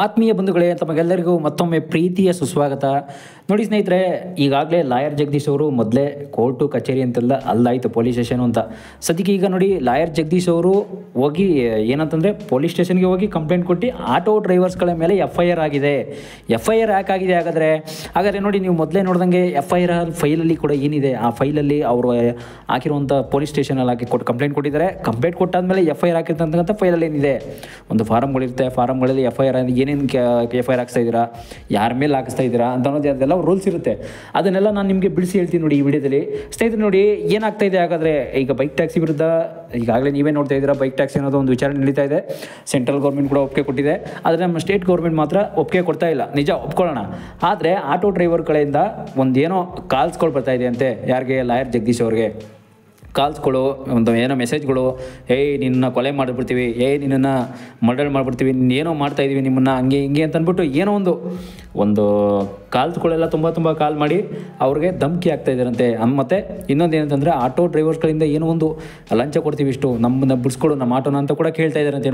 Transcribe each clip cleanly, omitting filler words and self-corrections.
ಆತ್ಮೀಯ ಬಂಧುಗಳೇ, ತಮಗೆಲ್ಲರಿಗೂ ಮತ್ತೊಮ್ಮೆ ಪ್ರೀತಿಯ ಸುಸ್ವಾಗತ. ನೋಡಿ ಸ್ನೇಹಿತರೆ, ಈಗಾಗಲೇ ಲಾಯರ್ ಜಗದೀಶ್ ಅವರು ಮೊದಲೇ ಕೋರ್ಟು ಕಚೇರಿ ಅಂತೆಲ್ಲ ಅಲ್ಲಾಯಿತು ಪೊಲೀಸ್ ಸ್ಟೇಷನು ಅಂತ. ಸದ್ಯಕ್ಕೆ ಈಗ ನೋಡಿ, ಲಾಯರ್ ಜಗದೀಶ್ ಅವರು ಹೋಗಿ ಏನಂತಂದರೆ ಪೊಲೀಸ್ ಸ್ಟೇಷನ್ಗೆ ಹೋಗಿ ಕಂಪ್ಲೇಂಟ್ ಕೊಟ್ಟು ಆಟೋ ಡ್ರೈವರ್ಸ್ಗಳ ಮೇಲೆ FIR ಆಗಿದೆ. FIR ಯಾಕಾಗಿದೆ ಹಾಗಾದರೆ ನೋಡಿ, ನೀವು ಮೊದಲೇ ನೋಡ್ದಂಗೆ FIR ಫೈಲಲ್ಲಿ ಕೂಡ ಏನಿದೆ, ಆ ಫೈಲಲ್ಲಿ ಅವರು ಹಾಕಿರುವಂಥ ಪೊಲೀಸ್ ಸ್ಟೇಷನಲ್ಲಿ ಹಾಕಿ ಕಂಪ್ಲೇಂಟ್ ಕೊಟ್ಟಿದ್ದಾರೆ. ಕಂಪ್ಲೇಂಟ್ ಕೊಟ್ಟಾದಮೇಲೆ FIR ಹಾಕಿರ್ತಕ್ಕಂಥ ಫೈಲಲ್ಲಿ ಏನಿದೆ, ಒಂದು ಫಾರಮ್ಗಳಿರುತ್ತೆ. ಫಾರಮ್ಗಳಲ್ಲಿ FIR ಏನೇನು FIR ಹಾಕ್ಸ್ತಾ ಇದ್ದೀರಾ, ಯಾರ ಮೇಲೆ ಹಾಕಿಸ್ತಾ ಇದ್ದೀರಾ ಅಂತ ಅನ್ನೋದು ಅದೆಲ್ಲ ರೂಲ್ಸ್ ಇರುತ್ತೆ. ಅದನ್ನೆಲ್ಲ ನಾನು ನಿಮಗೆ ಬಿಡಿಸಿ ಹೇಳ್ತೀನಿ ನೋಡಿ ಈ ವಿಡಿಯೋದಲ್ಲಿ. ಸ್ನೇಹಿತರೆ ನೋಡಿ, ಏನಾಗ್ತಾ ಇದೆ ಹಾಗಾದರೆ, ಈಗ ಬೈಕ್ ಟ್ಯಾಕ್ಸಿ ವಿರುದ್ಧ ಈಗಾಗಲೇ ನೀವೇ ನೋಡ್ತಾ ಇದ್ದೀರಾ, ಬೈಕ್ ಟ್ಯಾಕ್ಸಿ ಅನ್ನೋದು ಒಂದು ವಿಚಾರಣೆ ನಡೀತಾ ಇದೆ. ಸೆಂಟ್ರಲ್ ಗೌರ್ಮೆಂಟ್ ಕೂಡ ಒಪ್ಪಿಗೆ ಕೊಟ್ಟಿದೆ, ಆದರೆ ನಮ್ಮ ಸ್ಟೇಟ್ ಗೌರ್ಮೆಂಟ್ ಮಾತ್ರ ಒಪ್ಪಿಗೆ ಕೊಡ್ತಾ ಇಲ್ಲ. ನಿಜ, ಒಪ್ಕೊಳ್ಳೋಣ. ಆದರೆ ಆಟೋ ಡ್ರೈವರ್ ಕಡೆಯಿಂದ ಒಂದೇನೋ ಕಾಲ್ಸ್ಗಳು ಬರ್ತಾ ಇದೆ ಅಂತೆ. ಯಾರಿಗೆ? ಲಾಯರ್ ಜಗದೀಶ್ ಅವ್ರಿಗೆ ಕಾಲ್ಸ್ಗಳು, ಒಂದು ಏನೋ ಮೆಸೇಜ್ಗಳು, ನಿನ್ನ ಕೊಲೆ ಮಾಡಿಬಿಡ್ತೀವಿ, ನಿನ್ನನ್ನು ಮರ್ಡರ್ ಮಾಡಿಬಿಡ್ತೀವಿ, ಏನೋ ಮಾಡ್ತಾಯಿದ್ದೀವಿ ನಿಮ್ಮನ್ನು, ಹಂಗೆ ಹಿಂಗೆ ಅಂತ ಅಂದ್ಬಿಟ್ಟು ಏನೋ ಒಂದು ಕಾಲ್ಸ್ಗಳೆಲ್ಲ ತುಂಬ ಕಾಲ್ ಮಾಡಿ ಅವ್ರಿಗೆ ಧಮಕಿ ಆಗ್ತಾ ಇದ್ದಾರಂತೆ. ಮತ್ತು ಇನ್ನೊಂದು ಏನಂತಂದರೆ, ಆಟೋ ಡ್ರೈವರ್ಸ್ಗಳಿಂದ ಏನೋ ಒಂದು ಲಂಚ ಕೊಡ್ತೀವಿ, ಇಷ್ಟು ನಮ್ಮನ್ನ ಬಿಡಿಸ್ಕೊಡು ನಮ್ಮ ಆಟೋನ ಅಂತ ಕೂಡ ಕೇಳ್ತಾ ಇದ್ದಾರಂತೆ.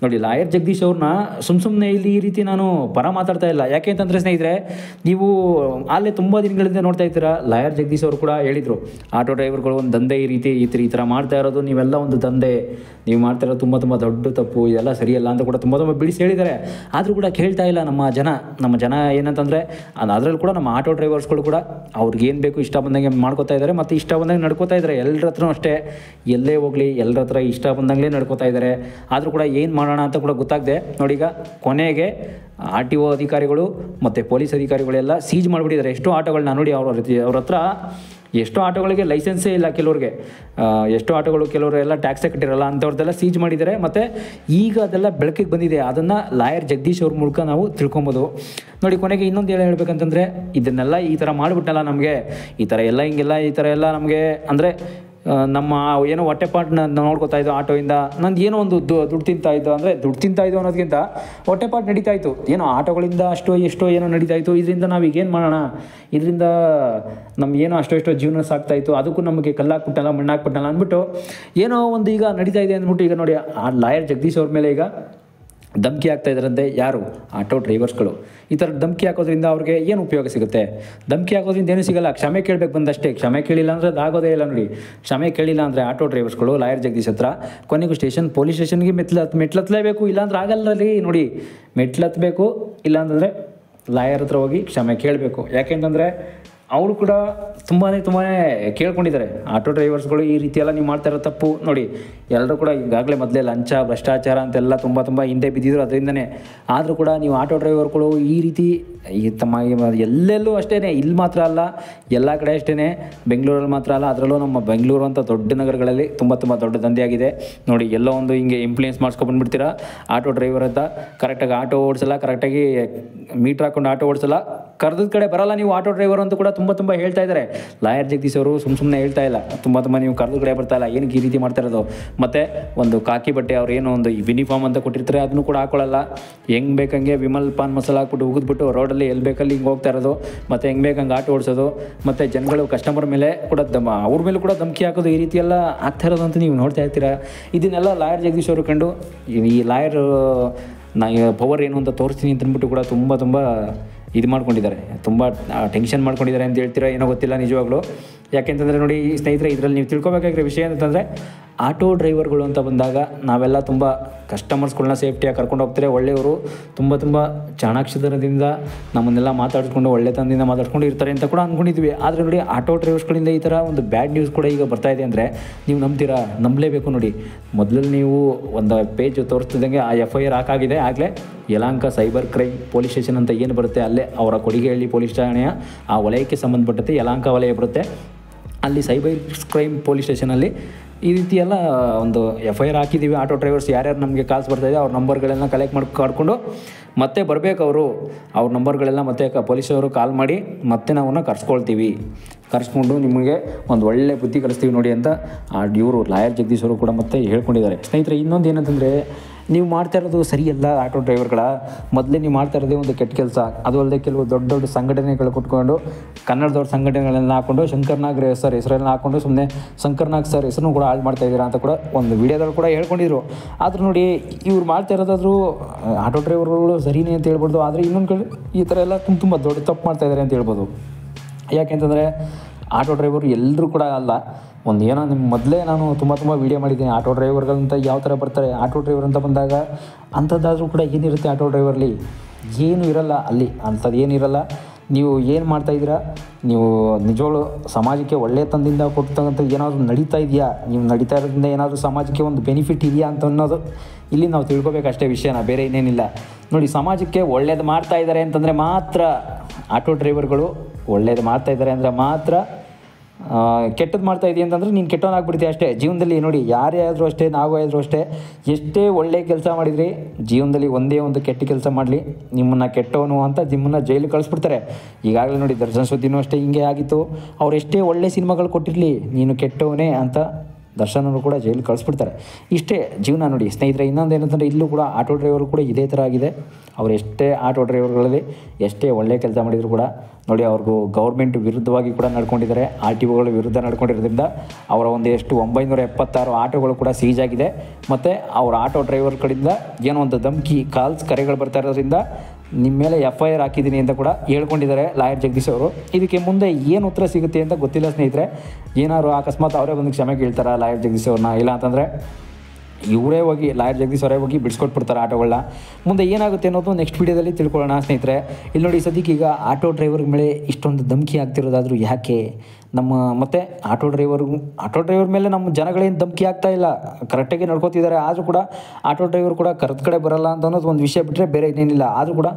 ನೋಡಿ ಲಾಯರ್ ಜಗದೀಶ್ ಅವ್ರನ್ನ ಸುಮ್ಮನೆ ಇಲ್ಲಿ ಈ ರೀತಿ ನಾನು ಪರ ಮಾತಾಡ್ತಾ ಇಲ್ಲ. ಯಾಕೆ ಅಂತಂದರೆ ಸ್ನೇಹಿತರೆ, ನೀವು ಅಲ್ಲೇ ತುಂಬ ದಿನಗಳಿಂದ ನೋಡ್ತಾ ಇದ್ದೀರಾ, ಲಾಯರ್ ಜಗದೀಶ್ ಅವರು ಕೂಡ ಹೇಳಿದರು, ಆಟೋ ಡ್ರೈವರ್ಗಳು ಒಂದು ದಂಧೆ ಈ ಥರ ಮಾಡ್ತಾ ಇರೋದು, ನೀವೆಲ್ಲ ಒಂದು ದಂಧೆ, ನೀವು ಮಾಡ್ತಾ ಇರೋದು ತುಂಬ ದೊಡ್ಡ ತಪ್ಪು, ಇದೆಲ್ಲ ಸರಿಯಲ್ಲ ಅಂತ ಕೂಡ ತುಂಬ ಬಿಡಿಸಿ ಹೇಳಿದ್ದಾರೆ. ಆದರೂ ಕೂಡ ಕೇಳ್ತಾ ಇಲ್ಲ ನಮ್ಮ ಜನ. ಏನಂತಂದರೆ ಅದರಲ್ಲಿ ಕೂಡ ನಮ್ಮ ಆಟೋ ಡ್ರೈವರ್ಸ್ಗಳು ಕೂಡ ಅವ್ರಿಗೇನು ಬೇಕು ಇಷ್ಟ ಬಂದಂಗೆ ಮಾಡ್ಕೋತಾ ಇದ್ದಾರೆ, ಮತ್ತು ಇಷ್ಟ ಬಂದಂಗೆ ನಡ್ಕೋತಾ ಇದ್ದಾರೆ. ಎಲ್ಲರ ಹತ್ರನೂ ಅಷ್ಟೇ, ಎಲ್ಲೇ ಹೋಗಲಿ ಎಲ್ಲರ ಹತ್ರ ಇಷ್ಟ ಬಂದಂಗೆ ನಡ್ಕೋತಾ ಇದ್ದಾರೆ. ಆದರೂ ಕೂಡ ಏನು ಮಾಡೋಣ ಅಂತ ಕೂಡ ಗೊತ್ತಾಗದೆ ನೋಡಿ, ಈಗ ಕೊನೆಗೆ RTO ಅಧಿಕಾರಿಗಳು ಮತ್ತು ಪೊಲೀಸ್ ಅಧಿಕಾರಿಗಳೆಲ್ಲ ಸೀಜ್ ಮಾಡಿಬಿಟ್ಟಿದ್ದಾರೆ ಎಷ್ಟೋ ಆಟೋಗಳನ್ನ. ನೋಡಿ, ಅವ್ರ ಹತ್ರ ಎಷ್ಟೋ ಆಟೋಗಳಿಗೆ ಲೈಸೆನ್ಸೇ ಇಲ್ಲ, ಎಷ್ಟೋ ಆಟೋಗಳು ಕೆಲವರು ಎಲ್ಲ ಟ್ಯಾಕ್ಸೇ ಕಟ್ಟಿರಲ್ಲ ಅಂಥವ್ರದ್ದೆಲ್ಲ ಸೀಜ್ ಮಾಡಿದ್ದಾರೆ. ಮತ್ತು ಈಗ ಅದೆಲ್ಲ ಬೆಳಕಿಗೆ ಬಂದಿದೆ, ಅದನ್ನು ಲಾಯರ್ ಜಗದೀಶ್ ಅವ್ರ ಮೂಲಕ ನಾವು ತಿಳ್ಕೊಬೋದು. ನೋಡಿ, ಕೊನೆಗೆ ಇನ್ನೊಂದು ಹೇಳ್ಬೇಕಂತಂದರೆ, ಇದನ್ನೆಲ್ಲ ಈ ಥರ ಮಾಡಿಬಿಟ್ಟಲ್ಲ, ನಮಗೆ ಈ ಥರ ಎಲ್ಲ ನಮಗೆ ಅಂದರೆ ನಮ್ಮ ಏನೋ ಹೊಟ್ಟೆಪಾಟನ್ನ ನೋಡ್ಕೋತಾ ಇದ್ದು ಆಟೋಯಿಂದ, ನಂದು ಏನೋ ಒಂದು ದುಡ್ಡು ತಿಂತಾಯಿದ್ದು, ಅಂದರೆ ದುಡ್ಡು ತಿಂತಾಯಿದ್ದು ಅನ್ನೋದಕ್ಕಿಂತ ಹೊಟ್ಟೆಪಾಟ್ ನಡೀತಾ ಇತ್ತು, ಏನೋ ಆಟೋಗಳಿಂದ ಎಷ್ಟೋ ಏನೋ ನಡೀತಾ ಇತ್ತು. ಇದರಿಂದ ನಾವು ಈಗೇನು ಮಾಡೋಣ, ಇದರಿಂದ ನಮಗೇನೋ ಎಷ್ಟೋ ಜೀವನ ಸಾಕ್ತಾಯಿತ್ತು, ಅದಕ್ಕೂ ನಮಗೆ ಕಲ್ಲಾಕ್ಬಿಟ್ಟಲ್ಲ ಮಣ್ಣಾಕ್ಬಿಟ್ಟಲ್ಲ ಅಂದ್ಬಿಟ್ಟು ಏನೋ ಒಂದು ಈಗ ನಡೀತಾ ಇದೆ ಅಂದ್ಬಿಟ್ಟು ಈಗ ನೋಡಿ, ಆ ಲಾಯರ್ ಜಗದೀಶ್ ಅವ್ರ ಮೇಲೆ ಈಗ ಧಮಕಿ ಆಗ್ತಾ ಇದ್ದಾರಂತೆ. ಯಾರು? ಆಟೋ ಡ್ರೈವರ್ಸ್ಗಳು. ಈ ಥರ ಧಮಕಿ ಹಾಕೋದ್ರಿಂದ ಅವ್ರಿಗೆ ಏನು ಉಪಯೋಗ ಸಿಗುತ್ತೆ? ಧಮಕಿ ಹಾಕೋದ್ರಿಂದ ಏನೂ ಸಿಗಲ್ಲ, ಕ್ಷಮೆ ಕೇಳಬೇಕು ಬಂದಷ್ಟೇ. ಕ್ಷಮೆ ಕೇಳಿಲ್ಲ ಅಂದರೆ ಅದಾಗೋದೇ ಇಲ್ಲ. ನೋಡಿ, ಕ್ಷಮೆ ಕೇಳಿಲ್ಲ ಅಂದರೆ ಆಟೋ ಡ್ರೈವರ್ಸ್ಗಳು ಲಾಯರ್ ಜಗದೀಶ್ ಹತ್ರ ಕೊನೆಗೂ ಪೊಲೀಸ್ ಸ್ಟೇಷನ್ಗೆ ಮೆಟ್ಲತ್ತಲೇಬೇಕು, ಇಲ್ಲಾಂದ್ರೆ ಆಗಲ್ಲ ರೀ. ನೋಡಿ, ಮೆಟ್ಲತ್ತಬೇಕು, ಇಲ್ಲಾಂತಂದರೆ ಲಾಯರ್ ಹತ್ರ ಹೋಗಿ ಕ್ಷಮೆ ಕೇಳಬೇಕು. ಯಾಕೆಂತಂದರೆ ಅವರು ಕೂಡ ತುಂಬಾ ಕೇಳ್ಕೊಂಡಿದ್ದಾರೆ, ಆಟೋ ಡ್ರೈವರ್ಸ್ಗಳು ಈ ರೀತಿ ಎಲ್ಲ ನೀವು ಮಾಡ್ತಾ ಇರೋ ತಪ್ಪು. ನೋಡಿ, ಎಲ್ಲರೂ ಕೂಡ ಈಗಾಗಲೇ ಮೊದಲೇ ಲಂಚ ಭ್ರಷ್ಟಾಚಾರ ಅಂತೆಲ್ಲ ತುಂಬ ಹಿಂದೆ ಬಿದ್ದಿದ್ರು ಅದರಿಂದನೇ. ಆದರೂ ಕೂಡ ನೀವು ಆಟೋ ಡ್ರೈವರ್ಗಳು ಈ ರೀತಿ ಎಲ್ಲೆಲ್ಲೂ ಅಷ್ಟೇ, ಇಲ್ಲಿ ಮಾತ್ರ ಅಲ್ಲ, ಎಲ್ಲ ಕಡೆ ಅಷ್ಟೇ, ಬೆಂಗಳೂರಲ್ಲಿ ಮಾತ್ರ ಅಲ್ಲ, ಅದರಲ್ಲೂ ನಮ್ಮ ಬೆಂಗಳೂರು ಅಂತ ದೊಡ್ಡ ನಗರಗಳಲ್ಲಿ ತುಂಬ ದೊಡ್ಡ ದಂಧೆಯಾಗಿದೆ. ನೋಡಿ, ಎಲ್ಲೋ ಒಂದು ಹಿಂಗೆ ಇನ್ಫ್ಲೂಯೆನ್ಸ್ ಮಾಡಿಸ್ಕೊಂಡ್ಬಂದ್ಬಿಡ್ತೀರಾ ಆಟೋ ಡ್ರೈವರ್ ಅಂತ. ಕರೆಕ್ಟಾಗಿ ಆಟೋ ಓಡಿಸಲ್ಲ, ಕರೆಕ್ಟಾಗಿ ಮೀಟ್ರ್ ಹಾಕೊಂಡು ಆಟೋ ಓಡಿಸಲ್ಲ, ಕರೆದ ಕಡೆ ಬರಲ್ಲ ನೀವು ಆಟೋ ಡ್ರೈವರ್ ಅಂತ ಕೂಡ ತುಂಬ ಹೇಳ್ತಾ ಇದ್ದಾರೆ. ಲಾಯರ್ ಜಗದೀಶ್ ಅವರು ಸುಮ್ಮನೆ ಹೇಳ್ತಾ ಇಲ್ಲ, ತುಂಬ ನೀವು ಕರೆದ ಕಡೆ ಬರ್ತಾ ಇಲ್ಲ, ಏನಕ್ಕೆ ಈ ರೀತಿ ಮಾಡ್ತಾ ಇರೋದು. ಮತ್ತು ಒಂದು ಕಾಕಿ ಬಟ್ಟೆ ಅವ್ರು ಏನೋ ಒಂದು ಯೂನಿಫಾರ್ಮ್ ಅಂತ ಕೊಟ್ಟಿರ್ತಾರೆ, ಅದನ್ನು ಕೂಡ ಹಾಕೊಳ್ಳಲ್ಲ. ಹೆಂಗೆ ಬೇಕಂಗೆ ವಿಮಲ್ ಪಾನ್ ಮಸಾಲ ಹಾಕ್ಬಿಟ್ಟು ಉಗಿದ್ಬಿಟ್ಟು ರೋಡಲ್ಲಿ ಎಲ್ಲಿ ಬೇಕಲ್ಲಿ ಹಿಂಗೆ ಹೋಗ್ತಾ ಇರೋದು, ಮತ್ತು ಹೆಂಗೆ ಬೇಕಂಗೆ ಆಟೋ ಓಡಿಸೋದು, ಮತ್ತು ಜನಗಳು ಕಸ್ಟಮರ್ ಮೇಲೆ ಕೂಡ ಅವ್ರ ಮೇಲೆ ಕೂಡ ಧಮಕಿ ಹಾಕೋದು, ಈ ರೀತಿ ಎಲ್ಲ ಆಗ್ತಾ ಇರೋದು ಅಂತ ನೀವು ನೋಡ್ತಾ ಇರ್ತೀರಾ. ಇದನ್ನೆಲ್ಲ ಲಾಯರ್ ಜಗದೀಶ್ ಅವರು ಕಂಡು ಈ ಲಾಯರ್ ಪವರ್ ಏನು ಅಂತ ತೋರಿಸ್ತೀನಿ ಅಂತ ಅಂದ್ಬಿಟ್ಟು ಕೂಡ ತುಂಬ ಇದು ಮಾಡ್ಕೊಂಡಿದ್ದಾರೆ, ತುಂಬ ಟೆನ್ಷನ್ ಮಾಡ್ಕೊಂಡಿದ್ದಾರೆ ಅಂತ ಹೇಳ್ತೀರಾ, ಏನೋ ಗೊತ್ತಿಲ್ಲ ನಿಜವಾಗ್ಲೂ. ಯಾಕೆಂತಂದರೆ ನೋಡಿ ಸ್ನೇಹಿತರೆ, ಇದರಲ್ಲಿ ನೀವು ತಿಳ್ಕೊಬೇಕಾಗಿರೋ ವಿಷಯ ಅಂತಂದರೆ, ಆಟೋ ಡ್ರೈವರ್ಗಳು ಅಂತ ಬಂದಾಗ ನಾವೆಲ್ಲ ತುಂಬ ಕಸ್ಟಮರ್ಸ್ಗಳನ್ನ ಸೇಫ್ಟಿಯಾಗಿ ಕರ್ಕೊಂಡು ಹೋಗ್ತಾರೆ. ಒಳ್ಳೆಯವರು, ತುಂಬ ಚಾಣಾಕ್ಷತನದಿಂದ ನಮ್ಮನ್ನೆಲ್ಲ ಮಾತಾಡಿಸ್ಕೊಂಡು ಒಳ್ಳೆತನದಿಂದ ಮಾತಾಡ್ಕೊಂಡು ಇರ್ತಾರೆ ಅಂತ ಕೂಡ ಅಂದ್ಕೊಂಡಿದ್ವಿ. ಆದರೆ ನೋಡಿ, ಆಟೋ ಡ್ರೈವರ್ಸ್ಗಳಿಂದ ಈ ಥರ ಒಂದು ಬ್ಯಾಡ್ ನ್ಯೂಸ್ ಕೂಡ ಈಗ ಬರ್ತಾ ಇದೆ ಅಂದರೆ ನೀವು ನಂಬ್ತೀರಾ? ನಂಬಲೇಬೇಕು. ನೋಡಿ, ಮೊದಲು ನೀವು ಒಂದು ಪೇಜ್ ತೋರಿಸ್ತಿದ್ದಂಗೆ ಆ FIR ಹಾಕಾಗಿದೆ. ಆಗಲೇ Yelahanka cyber crime police station ಅಂತ ಏನು ಬರುತ್ತೆ, ಅಲ್ಲೇ ಅವರ ಕೊಡಿಗೆಹಳ್ಳಿ ಪೊಲೀಸ್ ಠಾಣೆಯ ಆ ವಲಯಕ್ಕೆ ಸಂಬಂಧಪಟ್ಟಂತೆ ಯಲಹಂಕ ವಲಯ ಬರುತ್ತೆ. ಅಲ್ಲಿ ಸೈಬರ್ ಕ್ರೈಮ್ ಪೊಲೀಸ್ ಸ್ಟೇಷನಲ್ಲಿ ಈ ರೀತಿ ಎಲ್ಲ ಒಂದು FIR ಹಾಕಿದ್ದೀವಿ. ಆಟೋ ಡ್ರೈವರ್ಸ್ ಯಾರ್ಯಾರು ನಮಗೆ ಕಾಲ್ಸ್ ಬರ್ತಾಯಿದೆ ಅವ್ರ ನಂಬರ್ಗಳೆಲ್ಲ ಕಲೆಕ್ಟ್ ಮಾಡ್ಕೊಂಡು ಮತ್ತೆ ಬರಬೇಕು. ಅವ್ರ ನಂಬರ್ಗಳೆಲ್ಲ ಮತ್ತೆ ಪೊಲೀಸವರು ಕಾಲ್ ಮಾಡಿ ಮತ್ತೆ ನಾವು ಕರ್ಸ್ಕೊಂಡು ನಿಮಗೆ ಒಂದು ಒಳ್ಳೆ ಬುದ್ಧಿ ಕಲಿಸ್ತೀವಿ ನೋಡಿ ಅಂತ ಇವರು ಲಾಯರ್ ಜಗದೀಶ್ ಅವರು ಕೂಡ ಮತ್ತೆ ಹೇಳ್ಕೊಂಡಿದ್ದಾರೆ. ಸ್ನೇಹಿತರೆ, ಇನ್ನೊಂದು ಏನಂತಂದರೆ, ನೀವು ಮಾಡ್ತಾ ಇರೋದು ಸರಿಯಲ್ಲ ಆಟೋ ಡ್ರೈವರ್ಗಳ. ಮೊದಲೇ ನೀವು ಮಾಡ್ತಾ ಇರೋದೇ ಒಂದು ಕೆಟ್ಟ ಕೆಲಸ. ಅದು ಅಲ್ಲದೆ ಕೆಲವು ದೊಡ್ಡ ದೊಡ್ಡ ಸಂಘಟನೆಗಳು ಕೊಟ್ಕೊಂಡು ಕನ್ನಡದವ್ರ ಸಂಘಟನೆಗಳನ್ನ ಹಾಕ್ಕೊಂಡು ಶಂಕರ್ನಾಗ್ ಸರ್ ಹೆಸರನ್ನ ಹಾಕ್ಕೊಂಡು ಸುಮ್ಮನೆ ಶಂಕರ್ನಾಗ್ ಸರ್ ಹೆಸರನ್ನು ಕೂಡ ಹಾಳು ಮಾಡ್ತಾ ಇದ್ದೀರಾ ಅಂತ ಕೂಡ ಒಂದು ವಿಡಿಯೋದಲ್ಲಿ ಕೂಡ ಹೇಳ್ಕೊಂಡಿದ್ರು. ಆದರೂ ನೋಡಿ ಇವ್ರು ಮಾಡ್ತಾ ಇರೋದಾದರೂ ಆಟೋ ಡ್ರೈವರ್ಗಳು ಸರಿನೇ ಅಂತ ಹೇಳ್ಬೋದು. ಆದರೆ ಇನ್ನೊಂದು ಕಡೆ ಈ ಥರ ಎಲ್ಲ ತುಂಬ ದೊಡ್ಡ ತಪ್ಪು ಮಾಡ್ತಾ ಇದ್ದಾರೆ ಅಂತ ಹೇಳ್ಬೋದು. ಯಾಕೆಂತಂದರೆ ಆಟೋ ಡ್ರೈವರ್ ಎಲ್ಲರೂ ಕೂಡ ಅಲ್ಲ. ಒಂದು ಏನೋ ನಿಮ್ಮ ಮೊದಲೇ ನಾನು ತುಂಬ ವೀಡಿಯೋ ಮಾಡಿದ್ದೀನಿ ಆಟೋ ಡ್ರೈವರ್ಗಳಂತ ಯಾವ ಥರ ಬರ್ತಾರೆ. ಆಟೋ ಡ್ರೈವರ್ ಅಂತ ಬಂದಾಗ ಅಂಥದ್ದಾದರೂ ಕೂಡ ಏನಿರುತ್ತೆ ಆಟೋ ಡ್ರೈವರ್ಲಿ, ಏನೂ ಇರಲ್ಲ ಅಲ್ಲಿ, ಅಂಥದ್ದು ಏನಿರಲ್ಲ. ನೀವು ಏನು ಮಾಡ್ತಾಯಿದ್ದೀರಾ, ನೀವು ನಿಜವಾಗ್ಲೂ ಸಮಾಜಕ್ಕೆ ಒಳ್ಳೆಯ ತಂದಿಂದ ಕೊಡ್ತಕ್ಕಂಥ ಏನಾದರೂ ನಡೀತಾ ಇದೆಯಾ, ನೀವು ನಡೀತಾ ಇರೋದ್ರಿಂದ ಏನಾದರೂ ಸಮಾಜಕ್ಕೆ ಒಂದು ಬೆನಿಫಿಟ್ ಇದೆಯಾ ಅಂತ ಅನ್ನೋದು ಇಲ್ಲಿ ನಾವು ತಿಳ್ಕೊಬೇಕಷ್ಟೇ ವಿಷಯನ, ಬೇರೆ ಇನ್ನೇನಿಲ್ಲ. ನೋಡಿ ಸಮಾಜಕ್ಕೆ ಒಳ್ಳೇದು ಮಾಡ್ತಾ ಇದ್ದಾರೆ ಅಂತಂದರೆ ಮಾತ್ರ ಆಟೋ ಡ್ರೈವರ್ಗಳು ಒಳ್ಳೇದು ಮಾಡ್ತಾ ಇದ್ದಾರೆ ಅಂದರೆ ಮಾತ್ರ, ಕೆಟ್ಟದ್ದು ಮಾಡ್ತಾ ಇದೆಯಾ ಅಂತಂದರೆ ನೀನು ಕೆಟ್ಟವನಾಗ್ಬಿಡ್ತೀಯ ಅಷ್ಟೇ ಜೀವನದಲ್ಲಿ. ನೋಡಿ ಯಾರೇ ಆದರೂ ಅಷ್ಟೇ, ನಾವೇ ಆದರೂ ಅಷ್ಟೇ, ಎಷ್ಟೇ ಒಳ್ಳೆಯ ಕೆಲಸ ಮಾಡಿದ್ರಿ ಜೀವನದಲ್ಲಿ ಒಂದೇ ಒಂದು ಕೆಟ್ಟ ಕೆಲಸ ಮಾಡಲಿ ನಿಮ್ಮನ್ನು ಕೆಟ್ಟವನು ಅಂತ ನಿಮ್ಮನ್ನು ಜೈಲಿಗೆ ಕಳಿಸ್ಬಿಡ್ತಾರೆ. ಈಗಾಗಲೇ ನೋಡಿ ದರ್ಶನ್ ಸುದ್ದಿನೂ ಅಷ್ಟೇ ಹಿಂಗೆ ಆಗಿತ್ತು. ಅವ್ರು ಎಷ್ಟೇ ಒಳ್ಳೆ ಸಿನಿಮಾಗಳು ಕೊಟ್ಟಿರಲಿ ನೀನು ಕೆಟ್ಟವನೇ ಅಂತ ದರ್ಶನವರು ಕೂಡ ಜೈಲಿಗೆ ಕಳಿಸ್ಬಿಡ್ತಾರೆ. ಇಷ್ಟೇ ಜೀವನ ನೋಡಿ ಸ್ನೇಹಿತರೆ. ಇನ್ನೊಂದು ಏನಂತಂದರೆ ಇಲ್ಲೂ ಕೂಡ ಆಟೋ ಡ್ರೈವರು ಕೂಡ ಇದೇ ಥರ ಆಗಿದೆ. ಅವ್ರು ಎಷ್ಟೇ ಆಟೋ ಡ್ರೈವರ್ಗಳಲ್ಲಿ ಎಷ್ಟೇ ಒಳ್ಳೆಯ ಕೆಲಸ ಮಾಡಿದರೂ ಕೂಡ ನೋಡಿ ಅವ್ರಿಗೂ ಗೌರ್ಮೆಂಟ್ ವಿರುದ್ಧವಾಗಿ ಕೂಡ ನಡ್ಕೊಂಡಿದ್ದಾರೆ. RTOಗಳ ವಿರುದ್ಧ ನಡ್ಕೊಂಡಿರೋದ್ರಿಂದ ಅವರ ಒಂದು ಎಷ್ಟು 976 ಆಟೋಗಳು ಕೂಡ ಸೀಜ್ ಆಗಿದೆ. ಮತ್ತು ಅವ್ರ ಆಟೋ ಡ್ರೈವರ್ ಕಡೆಯಿಂದ ಏನೋ ಒಂದು ಧಮ್ಕಿ ಕಾಲ್ಸ್ ಕರೆಗಳು ಬರ್ತಾ ಇರೋದ್ರಿಂದ ನಿಮ್ಮ ಮೇಲೆ FIR ಹಾಕಿದ್ದೀನಿ ಅಂತ ಕೂಡ ಹೇಳ್ಕೊಂಡಿದ್ದಾರೆ ಲಾಯರ್ ಜಗದೀಶ್ ಅವರು. ಇದಕ್ಕೆ ಮುಂದೆ ಏನು ಉತ್ತರ ಸಿಗುತ್ತೆ ಅಂತ ಗೊತ್ತಿಲ್ಲ ಸ್ನೇಹಿತರೆ. ಏನಾದ್ರು ಅಕಸ್ಮಾತ್ ಅವರೇ ಬಂದು ಕ್ಷಮೆ ಕೇಳ್ತಾರಾ ಲಾಯರ್ ಜಗದೀಶ್ ಅವ್ರನ್ನ, ಇಲ್ಲ ಅಂತಂದರೆ ಇವರೇ ಹೋಗಿ ಲಾಯರ್ ಜಗದೀಶ್ ಅವರೇ ಹೋಗಿ ಬಿಡಿಸ್ಕೊಟ್ಬಿಡ್ತಾರೆ ಆಟೋಗಳನ್ನ. ಮುಂದೆ ಏನಾಗುತ್ತೆ ಅನ್ನೋದು ನೆಕ್ಸ್ಟ್ ವೀಡಿಯೋದಲ್ಲಿ ತಿಳ್ಕೊಳ್ಳೋಣ ಸ್ನೇಹಿತರೆ. ಇಲ್ಲಿ ನೋಡಿ ಸದ್ಯಕ್ಕೆ ಈಗ ಆಟೋ ಡ್ರೈವರ್ ಮೇಲೆ ಇಷ್ಟೊಂದು ಧಮ್ಕಿ ಆಗ್ತಿರೋದಾದರೂ ಯಾಕೆ? ನಮ್ಮ ಮತ್ತು ಆಟೋ ಡ್ರೈವರ್ ಮೇಲೆ ನಮ್ಮ ಜನಗಳೇನು ಧಮ್ಕಿ ಆಗ್ತಾ ಇಲ್ಲ, ಕರೆಕ್ಟಾಗಿ ನಡ್ಕೋತಿದ್ದಾರೆ. ಆದರೂ ಕೂಡ ಆಟೋ ಡ್ರೈವರ್ ಕೂಡ ಕರೆದ ಕಡೆ ಬರಲ್ಲ ಅಂತ ಅನ್ನೋದು ಒಂದು ವಿಷಯ ಬಿಟ್ಟರೆ ಬೇರೆ ಇನ್ನೇನಿಲ್ಲ. ಆದರೂ ಕೂಡ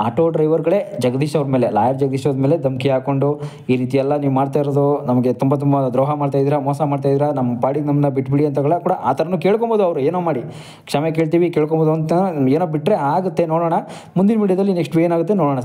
ಆಟೋ ಡ್ರೈವರ್ಗಳೇ ಜಗದೀಶ್ ಅವ್ರ ಮೇಲೆ, ಲಾಯರ್ ಜಗದೀಶ್ ಅವ್ರ ಮೇಲೆ ಧಮ್ಕಿ ಹಾಕ್ಕೊಂಡು ಈ ರೀತಿ ಎಲ್ಲ ನೀವು ಮಾಡ್ತಾ ಇರೋದು ನಮಗೆ ತುಂಬ ದ್ರೋಹ ಮಾಡ್ತಾಯಿದ್ದೀರಾ, ಮೋಸ ಮಾಡ್ತಾಯಿದ್ದೀರಾ, ನಮ್ಮ ಪಾಡಿಗೆ ನಮ್ಮನ್ನ ಬಿಟ್ಬಿಡಿ ಅಂತ ಕೂಡ ಆ ಥರನೂ ಕೇಳ್ಕೊಬೋದು. ಅವರು ಏನೋ ಮಾಡಿ ಕ್ಷಮೆ ಕೇಳ್ತೀವಿ ಕೇಳ್ಕೊಬೋದು ಅಂತ ಏನೋ ಬಿಟ್ಟರೆ ಆಗುತ್ತೆ. ನೋಡೋಣ ಮುಂದಿನ ವೀಡಿಯೋದಲ್ಲಿ ನೆಕ್ಸ್ಟ್ ಏನಾಗುತ್ತೆ ನೋಡೋಣ.